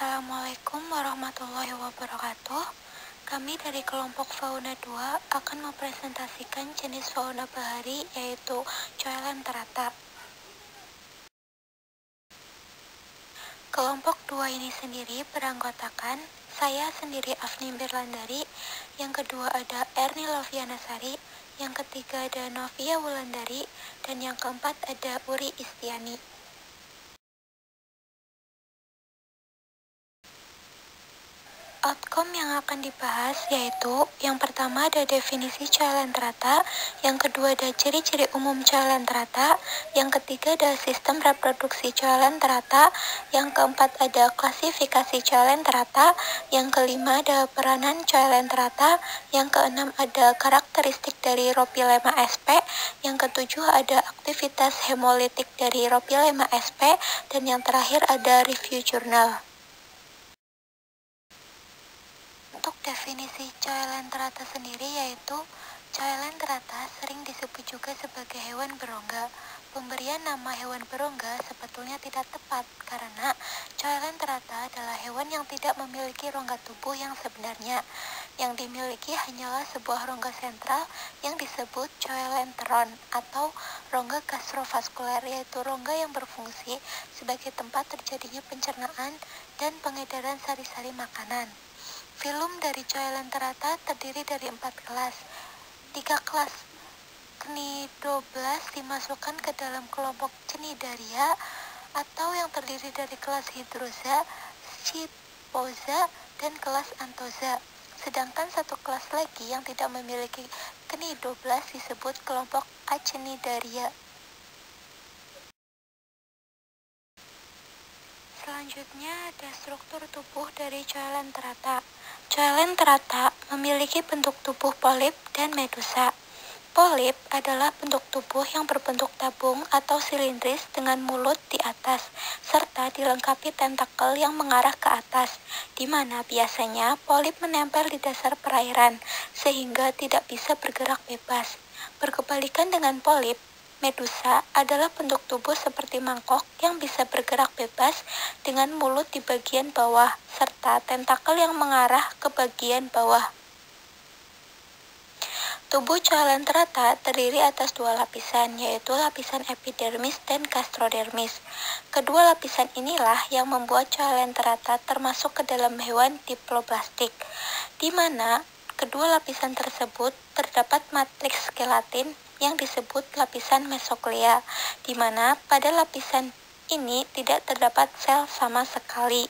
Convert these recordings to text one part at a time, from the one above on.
Assalamualaikum warahmatullahi wabarakatuh. Kami dari kelompok Fauna 2 akan mempresentasikan jenis fauna bahari yaitu coelenterata. Kelompok 2 ini sendiri beranggotakan saya sendiri Afni Berlandari, yang kedua ada Erni Lovianasari, yang ketiga ada Novia Wulandari, dan yang keempat ada Uri Istiani. Outcome yang akan dibahas yaitu yang pertama ada definisi coelenterata, yang kedua ada ciri-ciri umum coelenterata, yang ketiga ada sistem reproduksi coelenterata, yang keempat ada klasifikasi coelenterata, yang kelima ada peranan coelenterata, yang keenam ada karakteristik dari Ropilema sp, yang ketujuh ada aktivitas hemolitik dari Ropilema sp, dan yang terakhir ada review jurnal. Untuk definisi coelenterata sendiri yaitu coelenterata sering disebut juga sebagai hewan berongga. Pemberian nama hewan berongga sebetulnya tidak tepat karena coelenterata adalah hewan yang tidak memiliki rongga tubuh yang sebenarnya. Yang dimiliki hanyalah sebuah rongga sentral yang disebut coelenteron atau rongga gastrovaskuler, yaitu rongga yang berfungsi sebagai tempat terjadinya pencernaan dan pengedaran sari-sari makanan. Filum dari coelenterata terdiri dari 4 kelas. 3 kelas Cnidoblast dimasukkan ke dalam kelompok Cnidaria atau yang terdiri dari kelas Hydroza, Scyphoza, dan kelas Anthoza. Sedangkan satu kelas lagi yang tidak memiliki Cnidoblast disebut kelompok Acnidaria. Selanjutnya ada struktur tubuh dari coelenterata. Coelenterata memiliki bentuk tubuh polip dan medusa. Polip adalah bentuk tubuh yang berbentuk tabung atau silindris dengan mulut di atas, serta dilengkapi tentakel yang mengarah ke atas, di mana biasanya polip menempel di dasar perairan, sehingga tidak bisa bergerak bebas. Berkebalikan dengan polip, medusa adalah bentuk tubuh seperti mangkok yang bisa bergerak bebas dengan mulut di bagian bawah, serta tentakel yang mengarah ke bagian bawah. Tubuh coelenterata terdiri atas 2 lapisan, yaitu lapisan epidermis dan gastrodermis. Kedua lapisan inilah yang membuat coelenterata termasuk ke dalam hewan diploblastik, di mana kedua lapisan tersebut terdapat matriks skeletin yang disebut lapisan mesoglea, di mana pada lapisan ini tidak terdapat sel sama sekali.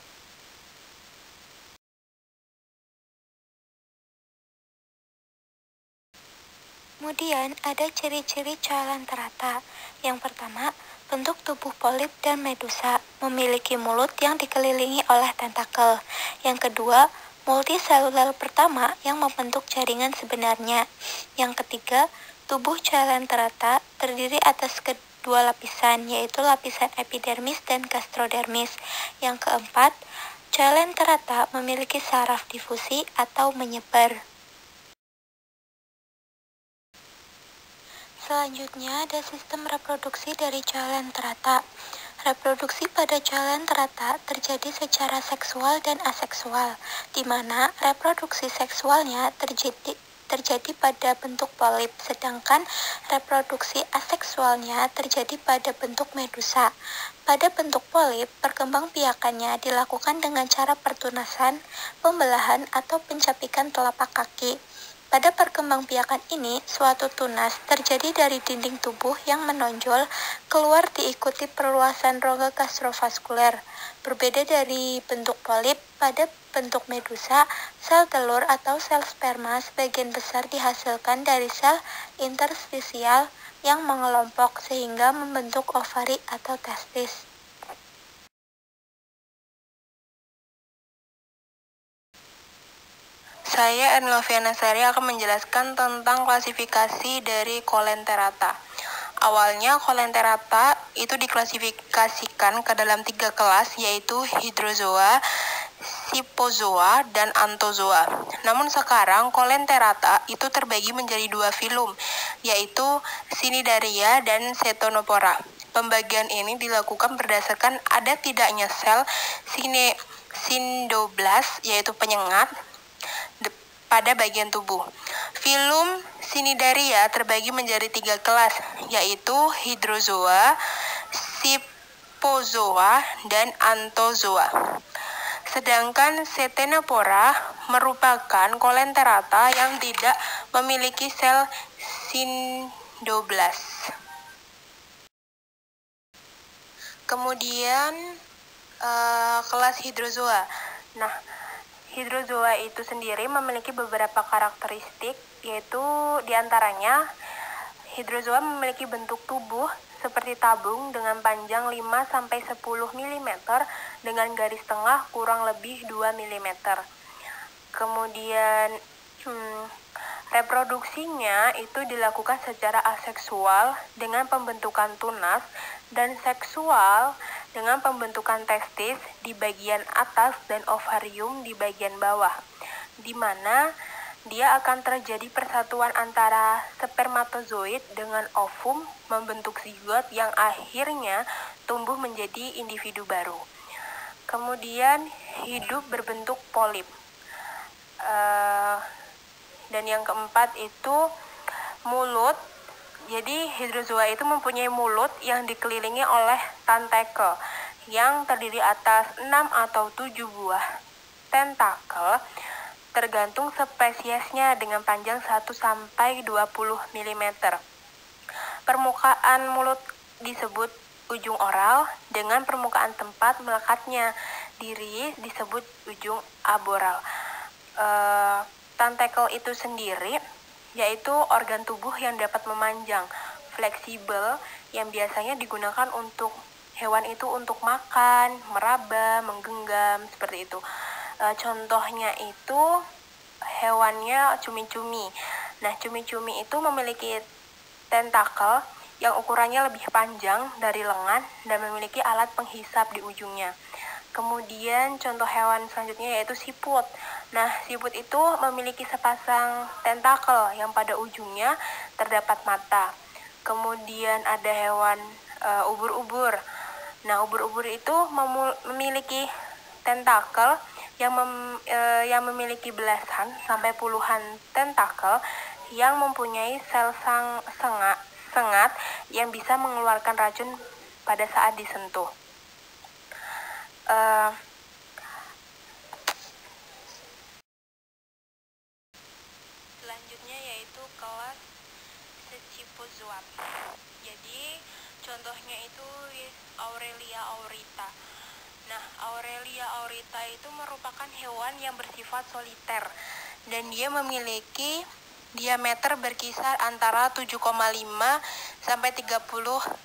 Kemudian ada ciri-ciri coelenterata. Yang pertama, bentuk tubuh polip dan medusa, memiliki mulut yang dikelilingi oleh tentakel. Yang kedua, multiselular pertama yang membentuk jaringan sebenarnya. Yang ketiga, tubuh coelenterata terdiri atas kedua lapisan, yaitu lapisan epidermis dan gastrodermis. Yang keempat, coelenterata memiliki saraf difusi atau menyebar. Selanjutnya ada sistem reproduksi dari coelenterata. Reproduksi pada coelenterata terjadi secara seksual dan aseksual, di mana reproduksi seksualnya terjadi pada bentuk polip, sedangkan reproduksi aseksualnya terjadi pada bentuk medusa. Pada bentuk polip, perkembangbiakannya dilakukan dengan cara pertunasan, pembelahan, atau pencapikan telapak kaki. Pada perkembangbiakan ini, suatu tunas terjadi dari dinding tubuh yang menonjol keluar diikuti perluasan rongga gastrovaskuler. Berbeda dari bentuk polip, pada bentuk medusa, sel telur atau sel sperma sebagian besar dihasilkan dari sel interstisial yang mengelompok sehingga membentuk ovari atau testis. Saya Erni Lovianasari akan menjelaskan tentang klasifikasi dari coelenterata. Awalnya coelenterata itu diklasifikasikan ke dalam 3 kelas, yaitu Hydrozoa, Scyphozoa, dan Anthozoa. Namun sekarang coelenterata itu terbagi menjadi 2 filum, yaitu Cnidaria dan Ctenophora. Pembagian ini dilakukan berdasarkan ada tidaknya sel sindoblas, yaitu penyengat pada bagian tubuh. Filum Cnidaria terbagi menjadi 3 kelas, yaitu hydrozoa, scyphozoa, dan anthozoa. Sedangkan Ctenophora merupakan coelenterata yang tidak memiliki sel sindoblas. Kemudian kelas hydrozoa. Nah, hydrozoa itu sendiri memiliki beberapa karakteristik, yaitu diantaranya hydrozoa memiliki bentuk tubuh seperti tabung dengan panjang 5-10 mm dengan garis tengah kurang lebih 2 mm. Kemudian reproduksinya itu dilakukan secara aseksual dengan pembentukan tunas dan seksual dengan pembentukan testis di bagian atas dan ovarium di bagian bawah, di mana dia akan terjadi persatuan antara spermatozoid dengan ovum membentuk zigot yang akhirnya tumbuh menjadi individu baru. Kemudian hidup berbentuk polip. Dan yang keempat itu mulut. Jadi hydrozoa itu mempunyai mulut yang dikelilingi oleh tentakel yang terdiri atas 6 atau 7 buah tentakel tergantung spesiesnya dengan panjang 1-20 mm. Permukaan mulut disebut ujung oral dengan permukaan tempat melekatnya diri disebut ujung aboral. Tentakel itu sendiri yaitu organ tubuh yang dapat memanjang, fleksibel, yang biasanya digunakan untuk hewan itu untuk makan, meraba, menggenggam, seperti itu. Contohnya itu hewannya cumi-cumi. Nah, cumi-cumi itu memiliki tentakel yang ukurannya lebih panjang dari lengan dan memiliki alat penghisap di ujungnya. Kemudian contoh hewan selanjutnya yaitu siput. Nah, siput itu memiliki sepasang tentakel yang pada ujungnya terdapat mata. Kemudian ada hewan ubur-ubur. Nah, ubur-ubur itu memiliki tentakel yang memiliki belasan sampai puluhan tentakel yang mempunyai sel sengat yang bisa mengeluarkan racun pada saat disentuh. Selanjutnya yaitu kelas Scyphozoa. Jadi contohnya itu Aurelia aurita. Nah, Aurelia aurita itu merupakan hewan yang bersifat soliter dan dia memiliki diameter berkisar antara 7,5 sampai 30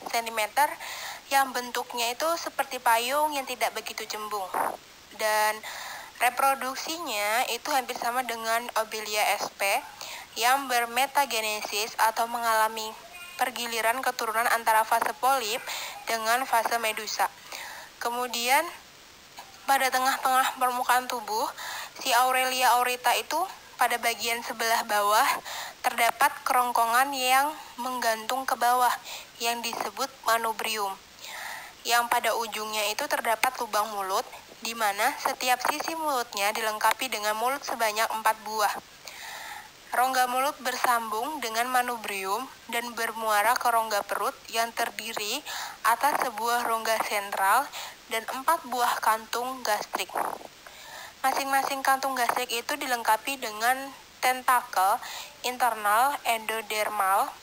cm yang bentuknya itu seperti payung yang tidak begitu cembung. Dan reproduksinya itu hampir sama dengan Obelia sp yang bermetagenesis atau mengalami pergiliran keturunan antara fase polip dengan fase medusa. Kemudian pada tengah-tengah permukaan tubuh, si Aurelia aurita itu pada bagian sebelah bawah terdapat kerongkongan yang menggantung ke bawah yang disebut manubrium. Yang pada ujungnya itu terdapat lubang mulut, di mana setiap sisi mulutnya dilengkapi dengan mulut sebanyak 4 buah. Rongga mulut bersambung dengan manubrium dan bermuara ke rongga perut yang terdiri atas sebuah rongga sentral dan 4 buah kantung gastrik. Masing-masing kantung gastrik itu dilengkapi dengan tentakel internal endodermal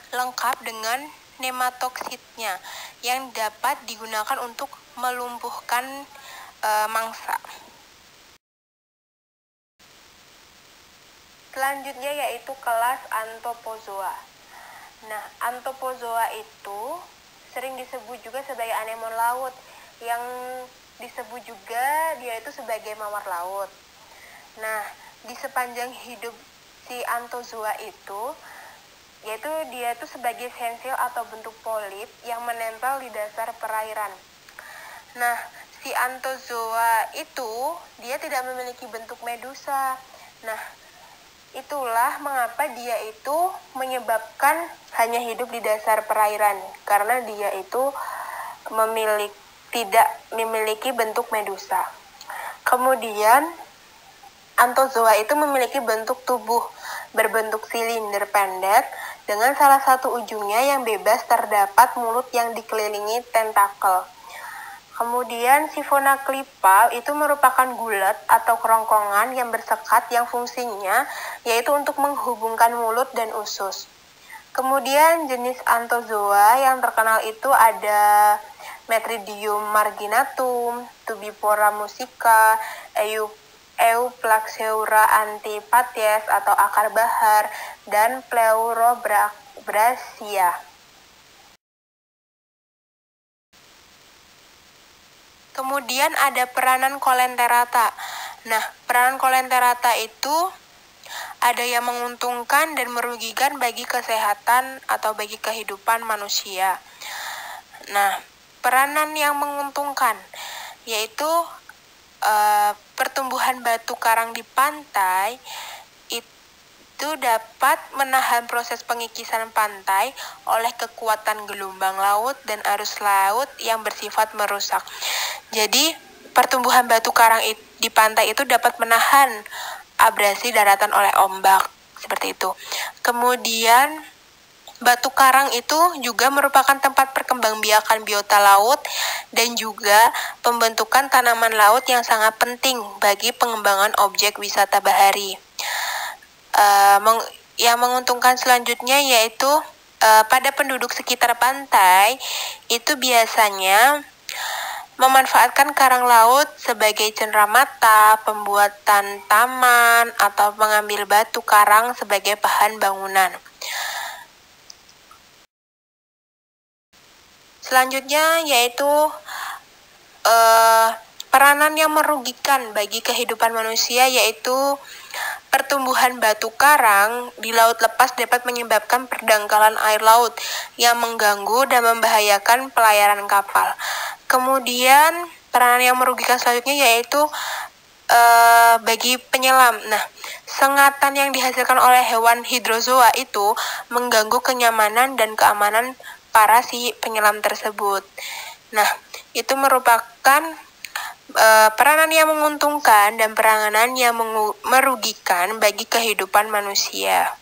lengkap dengan nematoksitnya yang dapat digunakan untuk melumpuhkan mangsa. Selanjutnya yaitu kelas Anthopozoa. Nah, Anthopozoa itu sering disebut juga sebagai anemon laut, yang disebut juga dia itu sebagai mawar laut. Nah, di sepanjang hidup si Anthozoa itu, yaitu dia itu sebagai sensil atau bentuk polip yang menempel di dasar perairan. Nah, si Anthozoa itu dia tidak memiliki bentuk medusa. Nah, itulah mengapa dia itu menyebabkan hanya hidup di dasar perairan, karena dia itu tidak memiliki bentuk medusa. Kemudian, Anthozoa itu memiliki bentuk tubuh berbentuk silinder pendek dengan salah satu ujungnya yang bebas terdapat mulut yang dikelilingi tentakel. Kemudian Sifona klipal itu merupakan gulet atau kerongkongan yang bersekat yang fungsinya yaitu untuk menghubungkan mulut dan usus. Kemudian jenis Anthozoa yang terkenal itu ada Metridium marginatum, Tubipora musica, Euplaxeura antipathes atau akar bahar, dan Pleurobrasia. Kemudian ada peranan Coelenterata. Nah, peranan Coelenterata itu ada yang menguntungkan dan merugikan bagi kesehatan atau bagi kehidupan manusia. Nah, peranan yang menguntungkan yaitu pertumbuhan batu karang di pantai itu dapat menahan proses pengikisan pantai oleh kekuatan gelombang laut dan arus laut yang bersifat merusak. Jadi, pertumbuhan batu karang di pantai itu dapat menahan abrasi daratan oleh ombak, seperti itu. Kemudian, batu karang itu juga merupakan tempat perkembangbiakan biota laut dan juga pembentukan tanaman laut yang sangat penting bagi pengembangan objek wisata bahari. Yang menguntungkan selanjutnya yaitu pada penduduk sekitar pantai itu biasanya memanfaatkan karang laut sebagai cenderamata, pembuatan taman, atau mengambil batu karang sebagai bahan bangunan. Selanjutnya yaitu peranan yang merugikan bagi kehidupan manusia yaitu pertumbuhan batu karang di laut lepas dapat menyebabkan perdangkalan air laut yang mengganggu dan membahayakan pelayaran kapal. Kemudian peranan yang merugikan selanjutnya yaitu bagi penyelam. Nah, sengatan yang dihasilkan oleh hewan hidrozoa itu mengganggu kenyamanan dan keamanan para si penyelam tersebut. Nah, itu merupakan peranan yang menguntungkan dan peranan yang merugikan bagi kehidupan manusia.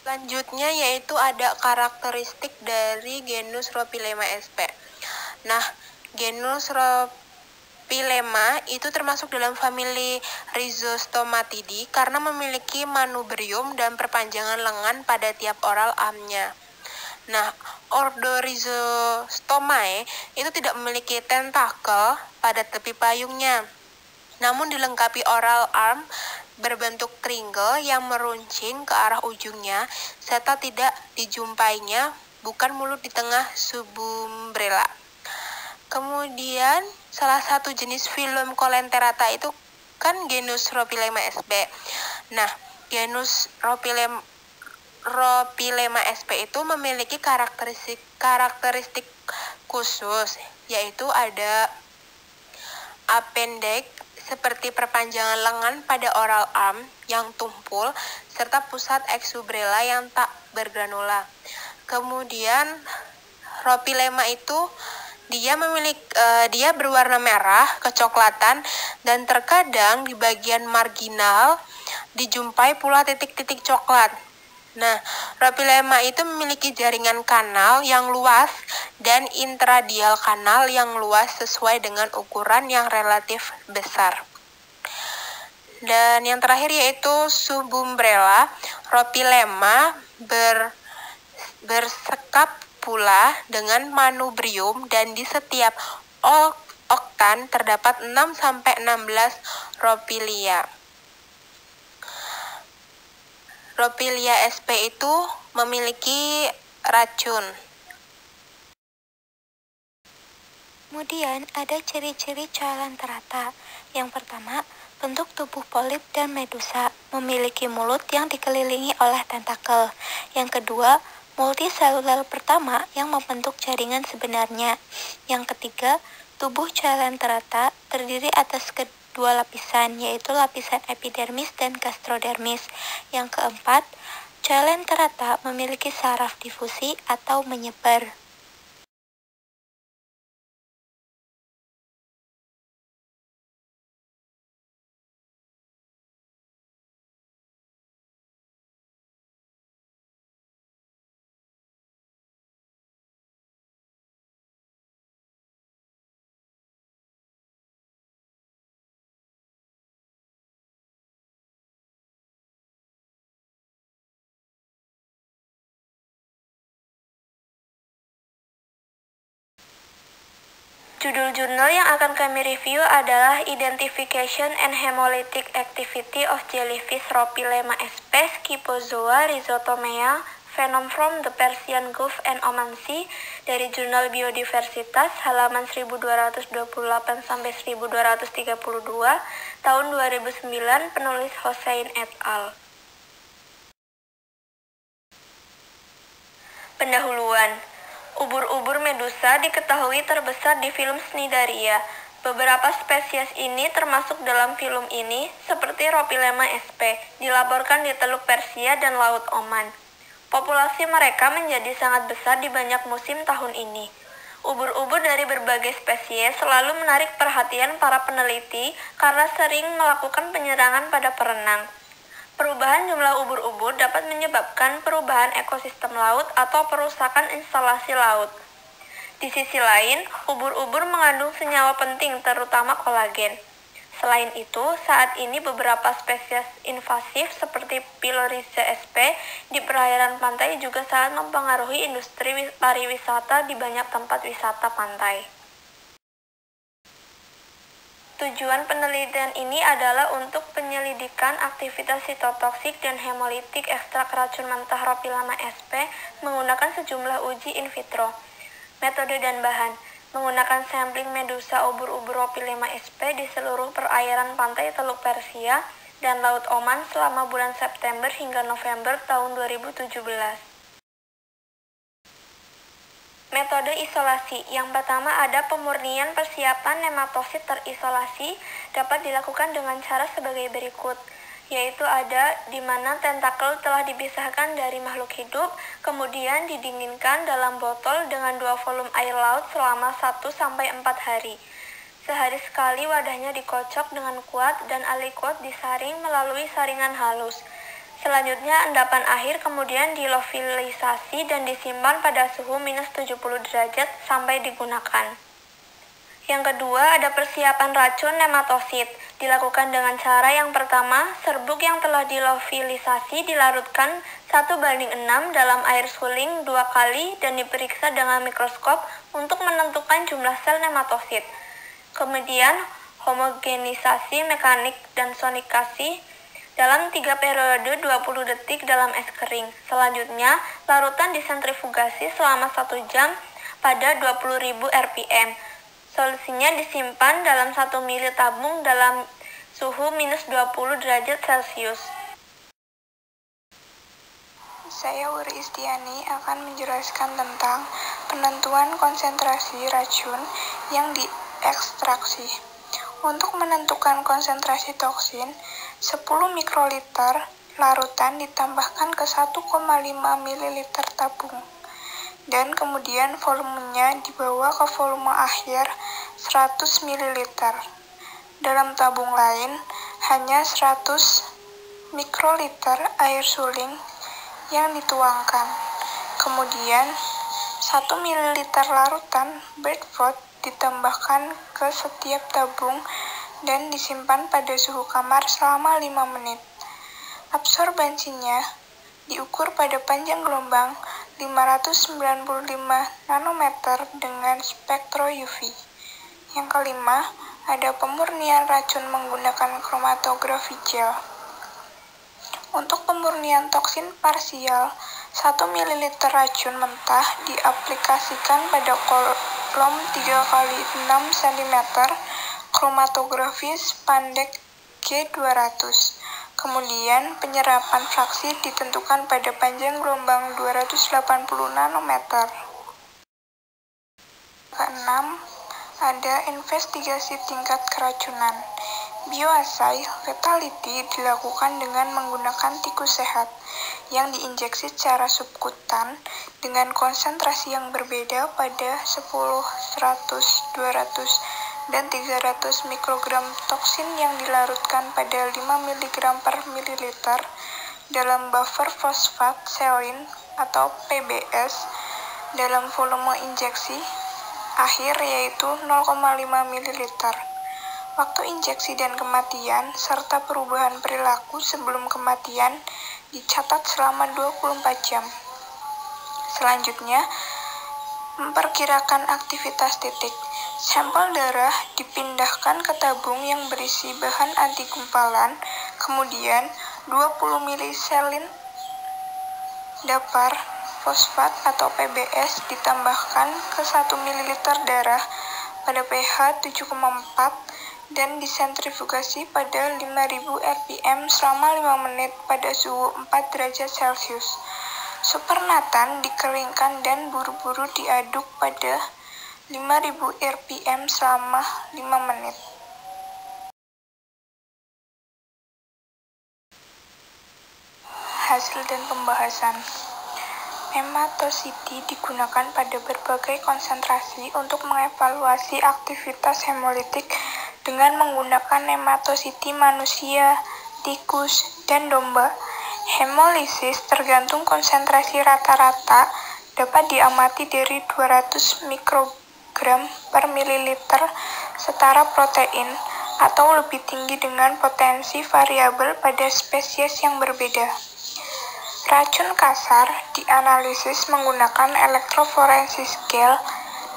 Selanjutnya yaitu ada karakteristik dari genus Rhopilema sp. Nah, genus Rhopilema itu termasuk dalam famili Rhizostomatidae karena memiliki manubrium dan perpanjangan lengan pada tiap oral arm-nya. Nah, ordo Rhizostomae itu tidak memiliki tentakel pada tepi payungnya, namun dilengkapi oral arm berbentuk triangle yang meruncing ke arah ujungnya, serta tidak dijumpainya bukan mulut di tengah subumbrella. Kemudian, salah satu jenis filum Coelenterata itu kan genus Rhopilema sp. Nah, genus Rhopilema sp itu memiliki karakteristik khusus, yaitu ada appendage seperti perpanjangan lengan pada oral arm yang tumpul, serta pusat exubbrella yang tak bergranula. Kemudian, Rhopilema itu dia berwarna merah kecoklatan dan terkadang di bagian marginal dijumpai pula titik-titik coklat. Nah, Rhopilema itu memiliki jaringan kanal yang luas dan intradial kanal yang luas sesuai dengan ukuran yang relatif besar. Dan yang terakhir yaitu subumbrella. Rhopilema bersekap pula dengan manubrium dan di setiap oktan terdapat 6-16 Rhopilia. Rhopilia sp itu memiliki racun. Kemudian ada ciri-ciri Coelenterata. Yang pertama, bentuk tubuh polip dan medusa, memiliki mulut yang dikelilingi oleh tentakel. Yang kedua, multiselular pertama yang membentuk jaringan sebenarnya. Yang ketiga, tubuh Coelenterata terdiri atas kedua lapisan, yaitu lapisan epidermis dan gastrodermis. Yang keempat, Coelenterata memiliki saraf difusi atau menyebar. Judul jurnal yang akan kami review adalah Identification and Hemolytic Activity of Jellyfish Ropilema sp. Scyphozoa rhizotomea Venom from the Persian Gulf and Oman Sea dari Jurnal Biodiversitas halaman 1228-1232 tahun 2009 penulis Hossein et al. Pendahuluan. Ubur-ubur medusa diketahui terbesar di film Cnidaria. Beberapa spesies ini termasuk dalam film ini, seperti Ropilema sp. dilaporkan di Teluk Persia dan Laut Oman. Populasi mereka menjadi sangat besar di banyak musim tahun ini. Ubur-ubur dari berbagai spesies selalu menarik perhatian para peneliti karena sering melakukan penyerangan pada perenang. Perubahan jumlah ubur-ubur dapat menyebabkan perubahan ekosistem laut atau perusakan instalasi laut. Di sisi lain, ubur-ubur mengandung senyawa penting terutama kolagen. Selain itu, saat ini beberapa spesies invasif seperti Pylorhiza sp. di perairan pantai juga sangat mempengaruhi industri pariwisata di banyak tempat wisata pantai. Tujuan penelitian ini adalah untuk penyelidikan aktivitas sitotoksik dan hemolitik ekstrak racun mentah Ropilema sp. menggunakan sejumlah uji in vitro. Metode dan bahan menggunakan sampling medusa ubur-ubur Ropilema sp. di seluruh perairan pantai Teluk Persia dan Laut Oman selama bulan September hingga November tahun 2017. Metode isolasi. Yang pertama ada pemurnian persiapan nematosit terisolasi dapat dilakukan dengan cara sebagai berikut, yaitu ada di mana tentakel telah dipisahkan dari makhluk hidup, kemudian didinginkan dalam botol dengan 2 volume air laut selama 1-4 hari. Sehari sekali wadahnya dikocok dengan kuat dan aliquot disaring melalui saringan halus. Selanjutnya endapan akhir kemudian dilofilisasi dan disimpan pada suhu minus 70 derajat sampai digunakan. Yang kedua ada persiapan racun nematosit. Dilakukan dengan cara yang pertama, serbuk yang telah dilofilisasi dilarutkan 1:6 dalam air suling 2 kali dan diperiksa dengan mikroskop untuk menentukan jumlah sel nematosit. Kemudian homogenisasi mekanik dan sonikasi dalam 3 periode 20 detik dalam es kering. Selanjutnya, larutan disentrifugasi selama 1 jam pada 20.000 rpm. Solusinya disimpan dalam 1 ml tabung dalam suhu minus 20 derajat Celcius. Saya Wuri Istiani akan menjelaskan tentang penentuan konsentrasi racun yang diekstraksi. Untuk menentukan konsentrasi toksin, 10 mikroliter larutan ditambahkan ke 1,5 ml tabung, dan kemudian volumenya dibawa ke volume akhir 100 ml. Dalam tabung lain, hanya 100 mikroliter air suling yang dituangkan. Kemudian, 1 ml larutan Bradford ditambahkan ke setiap tabung dan disimpan pada suhu kamar selama 5 menit. Absorbansinya diukur pada panjang gelombang 595 nanometer dengan spektro UV. Yang kelima, ada pemurnian racun menggunakan kromatografi gel. Untuk pemurnian toksin parsial, 1 ml racun mentah diaplikasikan pada kolom 3x6 cm kromatografi spandek G200. Kemudian, penyerapan fraksi ditentukan pada panjang gelombang 280 nanometer. Keenam, ada investigasi tingkat keracunan. Bioassay lethality dilakukan dengan menggunakan tikus sehat yang diinjeksi secara subkutan dengan konsentrasi yang berbeda pada 10, 100, 200, dan 300 mikrogram toksin yang dilarutkan pada 5 mg per mililiter dalam buffer fosfat sarin atau PBS dalam volume injeksi akhir yaitu 0,5 ml. Waktu injeksi dan kematian serta perubahan perilaku sebelum kematian dicatat selama 24 jam. Selanjutnya, Memperkirakan aktivitas titik. Sampel darah dipindahkan ke tabung yang berisi bahan antigumpalan, kemudian 20 miliselin dapar fosfat atau PBS ditambahkan ke 1 ml darah pada pH 7,4 dan disentrifugasi pada 5000 rpm selama 5 menit pada suhu 4 derajat Celcius. Supernatan dikeringkan dan buru-buru diaduk pada 5000 rpm selama 5 menit. Hasil dan pembahasan. Hematositi digunakan pada berbagai konsentrasi untuk mengevaluasi aktivitas hemolitik dengan menggunakan hematositi manusia, tikus, dan domba. Hemolisis tergantung konsentrasi rata-rata dapat diamati dari 200 mikrogram per mililiter setara protein atau lebih tinggi dengan potensi variabel pada spesies yang berbeda. Racun kasar dianalisis menggunakan elektroforesis gel,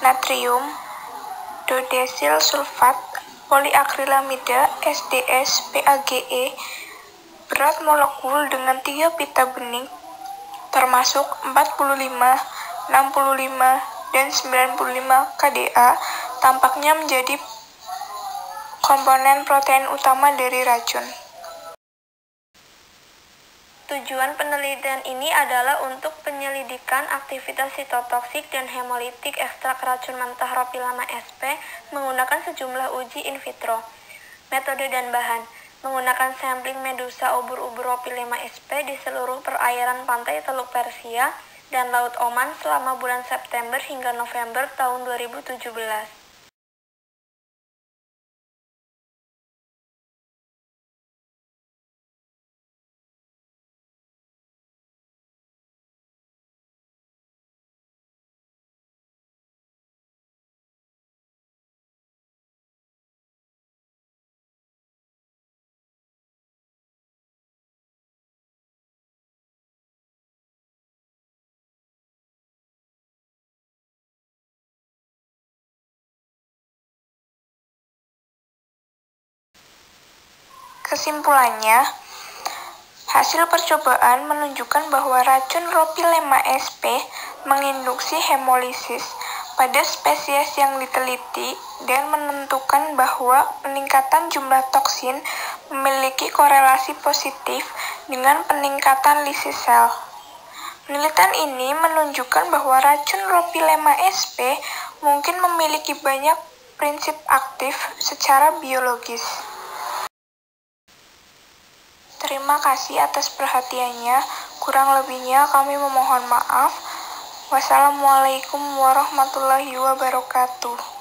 natrium, dodesil sulfat, poliakrilamida, SDS, PAGE, berat molekul dengan 3 pita bening, termasuk 45, 65, dan 95 kDa, tampaknya menjadi komponen protein utama dari racun. Tujuan penelitian ini adalah untuk penyelidikan aktivitas sitotoksik dan hemolitik ekstrak racun mentah Ropilama sp menggunakan sejumlah uji in vitro. Metode dan bahan menggunakan sampling medusa ubur-ubur Ropilama sp di seluruh perairan pantai Teluk Persia dan Laut Oman selama bulan September hingga November tahun 2017. Kesimpulannya, hasil percobaan menunjukkan bahwa racun Ropilema sp menginduksi hemolisis pada spesies yang diteliti dan menentukan bahwa peningkatan jumlah toksin memiliki korelasi positif dengan peningkatan lisis sel. Penelitian ini menunjukkan bahwa racun Ropilema sp mungkin memiliki banyak prinsip aktif secara biologis. Terima kasih atas perhatiannya. Kurang lebihnya kami memohon maaf. Wassalamualaikum warahmatullahi wabarakatuh.